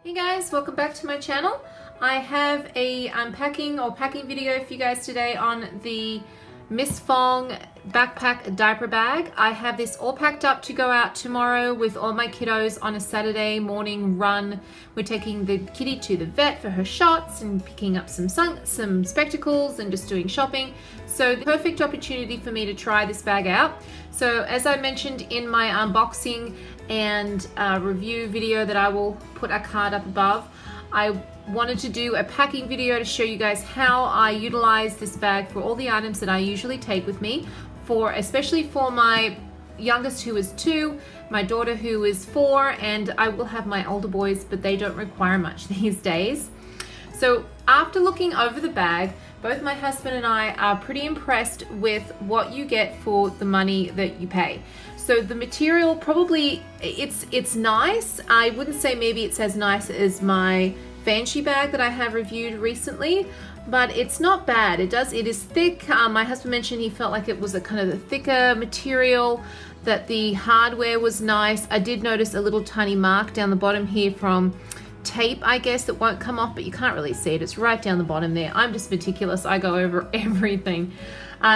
Hey guys, welcome back to my channel. I have a unpacking or packing video for you guys today on the Ms Fong Backpack Diaper Bag. I have this all packed up to go out tomorrow with all my kiddos on a Saturday morning run. We're taking the kitty to the vet for her shots and picking up some spectacles and just doing shopping. So the perfect opportunity for me to try this bag out. So as I mentioned in my unboxing and review video that I will put a card up above, I wanted to do a packing video to show you guys how I utilize this bag for all the items that I usually take with me, especially for my youngest who is 2, my daughter who is 4, and I will have my older boys, but they don't require much these days. So after looking over the bag, both my husband and I are pretty impressed with what you get for the money that you pay. So the material probably, it's nice. I wouldn't say maybe it's as nice as my Fancy bag that I have reviewed recently, but it's not bad. It is thick. My husband mentioned he felt like it was a kind of a thicker material, that the hardware was nice. I did notice a little tiny mark down the bottom here from tape, I guess, that won't come off, but you can't really see it. It's right down the bottom there. I'm just meticulous. I go over everything.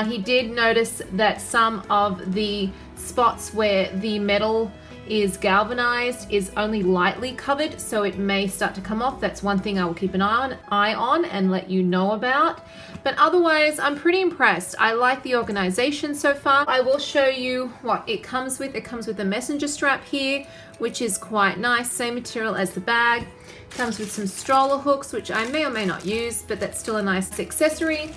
He did notice that some of the spots where the metal is galvanized is only lightly covered, so it may start to come off. That's one thing I will keep an eye on and let you know about. But otherwise, I'm pretty impressed. I like the organization so far. I will show you what it comes with. It comes with a messenger strap here, which is quite nice. Same material as the bag. It comes with some stroller hooks, which I may or may not use, but that's still a nice accessory.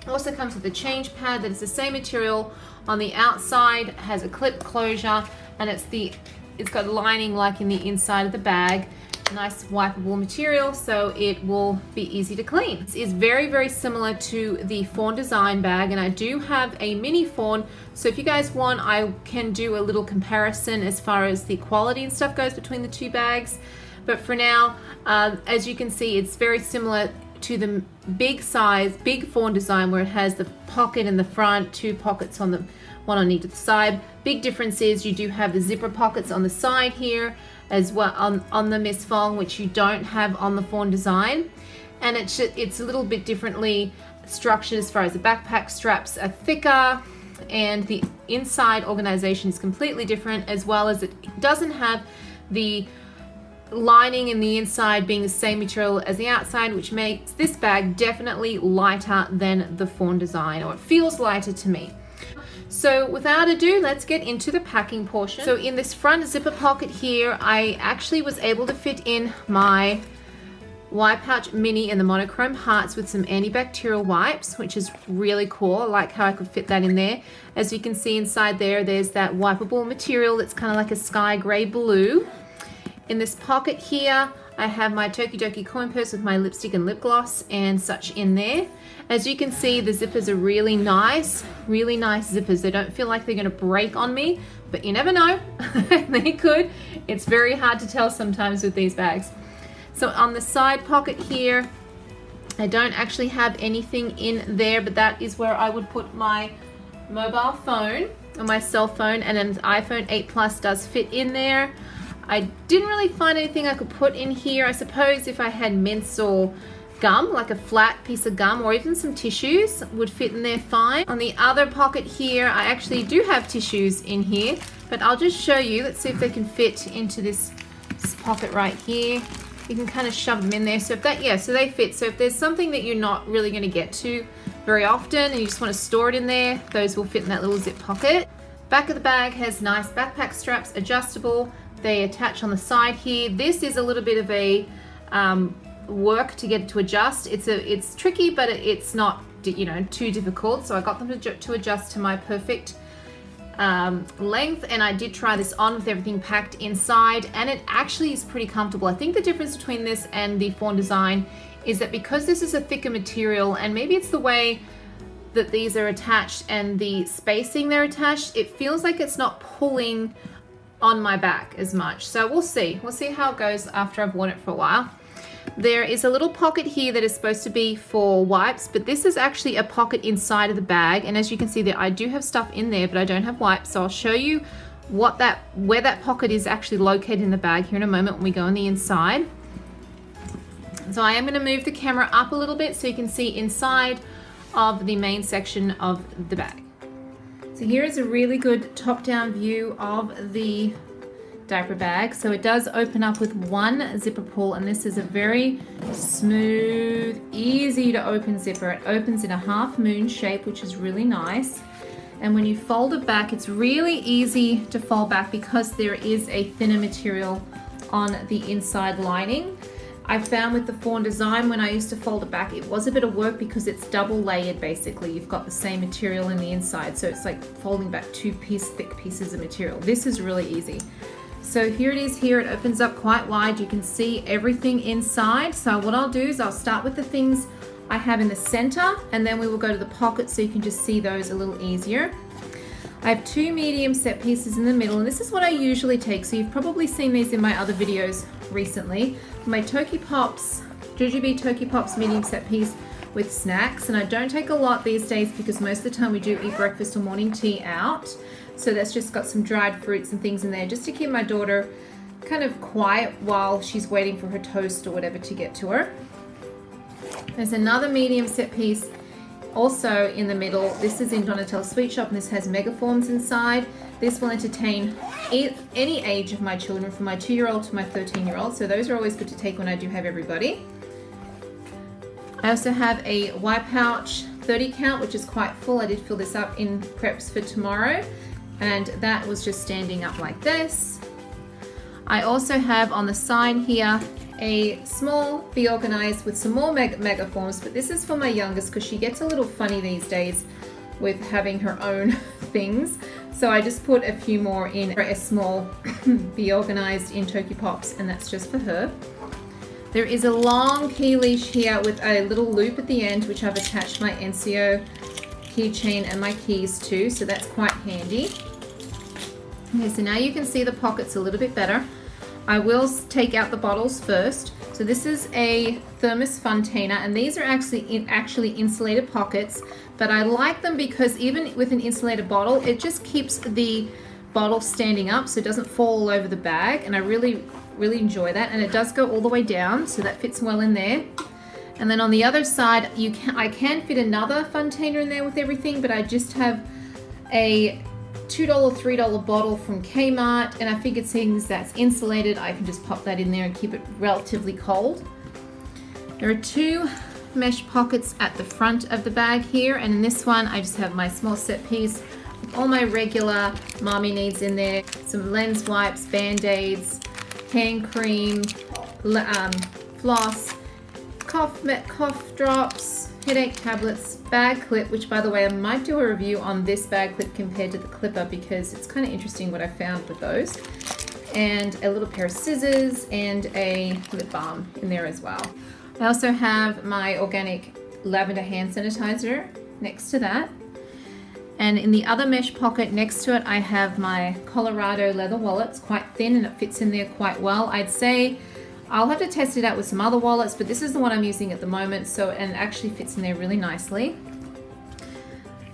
Also comes with a change pad that is the same material on the outside, has a clip closure, and it's got lining like in the inside of the bag. Nice wipeable material, so it will be easy to clean. This is very, very similar to the Fawn design bag, and I do have a mini Fawn, so if you guys want, I can do a little comparison as far as the quality and stuff goes between the two bags. But for now, as you can see, it's very similar to the big Fawn design, where it has the pocket in the front, 2 pockets on the one on each side. Big difference is you do have the zipper pockets on the side here as well on the Ms Fong, which you don't have on the Fawn design, and it's a little bit differently structured as far as the backpack straps are thicker, and the inside organization is completely different, as well as it doesn't have the lining in the inside being the same material as the outside, which makes this bag definitely lighter than the Fawn design, or it feels lighter to me. So without ado, let's get into the packing portion. So in this front zipper pocket here, I actually was able to fit in my Wipe Pouch Mini and the monochrome hearts with some antibacterial wipes, which is really cool. I like how I could fit that in there. As you can see inside there's that wipeable material that's kind of like a sky gray blue. In this pocket here, I have my Tokidoki coin purse with my lipstick and lip gloss and such in there. As you can see, the zippers are really nice zippers. They don't feel like they're going to break on me, but you never know. They could. It's very hard to tell sometimes with these bags. So on the side pocket here, I don't actually have anything in there, but that is where I would put my mobile phone or my cell phone, and an iPhone 8 Plus does fit in there. I didn't really find anything I could put in here. I suppose if I had mints or gum, like a flat piece of gum, or even some tissues would fit in there fine. On the other pocket here, I actually do have tissues in here, but I'll just show you. Let's see if they can fit into this pocket right here. You can kind of shove them in there. So so they fit. So if there's something that you're not really going to get to very often and you just want to store it in there, those will fit in that little zip pocket. Back of the bag has nice backpack straps, adjustable. They attach on the side here. This is a little bit of a work to get it to adjust. It's tricky, but it's not too difficult. So I got them to adjust to my perfect length, and I did try this on with everything packed inside, and it actually is pretty comfortable. I think the difference between this and the Fawn design is that because this is a thicker material, and maybe it's the way that these are attached and the spacing they're attached, it feels like it's not pulling on my back as much. So we'll see how it goes after I've worn it for a while. There is a little pocket here that is supposed to be for wipes, but this is actually a pocket inside of the bag, and as you can see there, I do have stuff in there, but I don't have wipes. So I'll show you where that pocket is actually located in the bag here in a moment when we go on the inside. So I am going to move the camera up a little bit so you can see inside of the main section of the bag. So here is a really good top-down view of the diaper bag. So it does open up with one zipper pull, and this is a very smooth, easy to open zipper. It opens in a half moon shape, which is really nice. And when you fold it back, it's really easy to fold back because there is a thinner material on the inside lining. I found with the Fawn design, when I used to fold it back, it was a bit of work because it's double layered basically. You've got the same material in the inside, so it's like folding back two thick pieces of material. This is really easy. So here it is here, it opens up quite wide. You can see everything inside. So what I'll do is I'll start with the things I have in the center, and then we will go to the pockets so you can just see those a little easier. I have two medium set pieces in the middle, and this is what I usually take. So you've probably seen these in my other videos recently. My Toki Pops, Jujube Toki Pops medium set piece with snacks, and I don't take a lot these days because most of the time we do eat breakfast or morning tea out. So that's just got some dried fruits and things in there just to keep my daughter kind of quiet while she's waiting for her toast or whatever to get to her. There's another medium set piece also in the middle. This is in Donatella's Sweet Shop, and this has megaforms inside. This will entertain any age of my children, from my 2-year-old to my 13-year-old. So those are always good to take when I do have everybody. I also have a Y pouch 30 count, which is quite full. I did fill this up in preps for tomorrow, and that was just standing up like this. I also have on the side here a small Be Organized with some more megaforms, but this is for my youngest because she gets a little funny these days with having her own things. So I just put a few more in a small Be Organized in Toki Pops, and that's just for her. There is a long key leash here with a little loop at the end, which I've attached my NCO keychain and my keys to, so that's quite handy. Okay, so now you can see the pockets a little bit better. I will take out the bottles first. So this is a thermos container, and these are actually insulated pockets, but I like them because even with an insulated bottle, it just keeps the bottle standing up so it doesn't fall all over the bag, and I really enjoy that. And it does go all the way down, so that fits well in there. And then on the other side, I can fit another container in there with everything, but I just have a $2, $3 bottle from Kmart, and I figured since that's insulated, I can just pop that in there and keep it relatively cold. There are two mesh pockets at the front of the bag here, and in this one I just have my small set piece with all my regular mommy needs in there. Some lens wipes, band-aids, hand cream, floss, cough drops, headache tablets, bag clip, which by the way I might do a review on this bag clip compared to the clipper because it's kind of interesting what I found with those, and a little pair of scissors and a lip balm in there as well. I also have my organic lavender hand sanitizer next to that, and in the other mesh pocket next to it I have my Colorado leather wallet. It's quite thin and it fits in there quite well. I'd say I'll have to test it out with some other wallets, but this is the one I'm using at the moment, and it actually fits in there really nicely.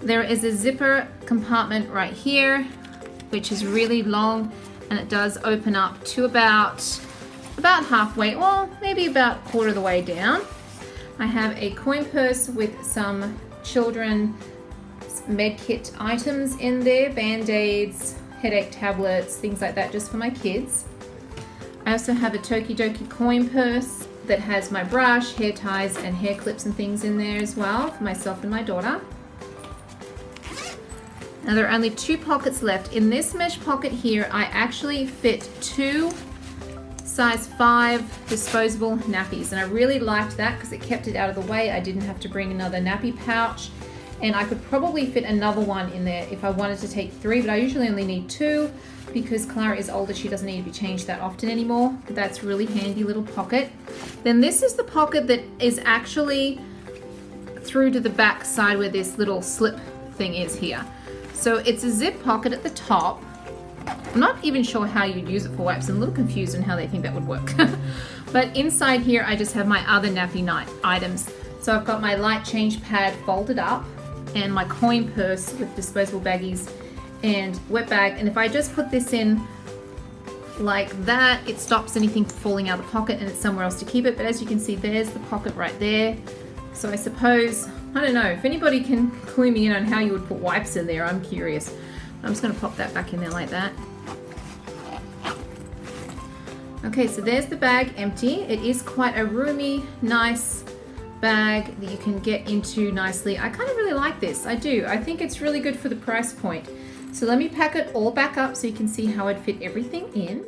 There is a zipper compartment right here, which is really long, and it does open up to about halfway, well, maybe about a quarter of the way down. I have a coin purse with some children med kit items in there, band-aids, headache tablets, things like that, just for my kids. I also have a Tokidoki coin purse that has my brush, hair ties, and hair clips and things in there as well for myself and my daughter. Now there are only two pockets left. In this mesh pocket here, I actually fit two size 5 disposable nappies, and I really liked that because it kept it out of the way. I didn't have to bring another nappy pouch, and I could probably fit another one in there if I wanted to take 3, but I usually only need 2 because Clara is older. She doesn't need to be changed that often anymore. But that's a really handy little pocket. Then this is the pocket that is actually through to the back side where this little slip thing is here. So it's a zip pocket at the top. I'm not even sure how you'd use it for wipes. I'm a little confused on how they think that would work. But inside here I just have my other nappy night items. So I've got my light change pad folded up and my coin purse with disposable baggies and wet bag. And if I just put this in like that, it stops anything falling out of the pocket and it's somewhere else to keep it. But as you can see, there's the pocket right there. So I suppose, I don't know, if anybody can clue me in on how you would put wipes in there, I'm curious. I'm just gonna pop that back in there like that. Okay, so there's the bag empty. It is quite a roomy, nice bag that you can get into nicely. I kind of really like this, I do. I think it's really good for the price point. So let me pack it all back up so you can see how I'd fit everything in.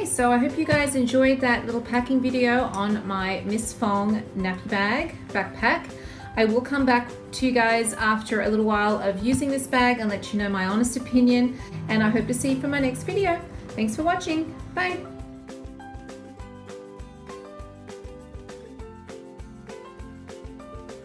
So I hope you guys enjoyed that little packing video on my Ms Fong Nappy Bag backpack. I will come back to you guys after a little while of using this bag and let you know my honest opinion, and I hope to see you for my next video. Thanks for watching. Bye.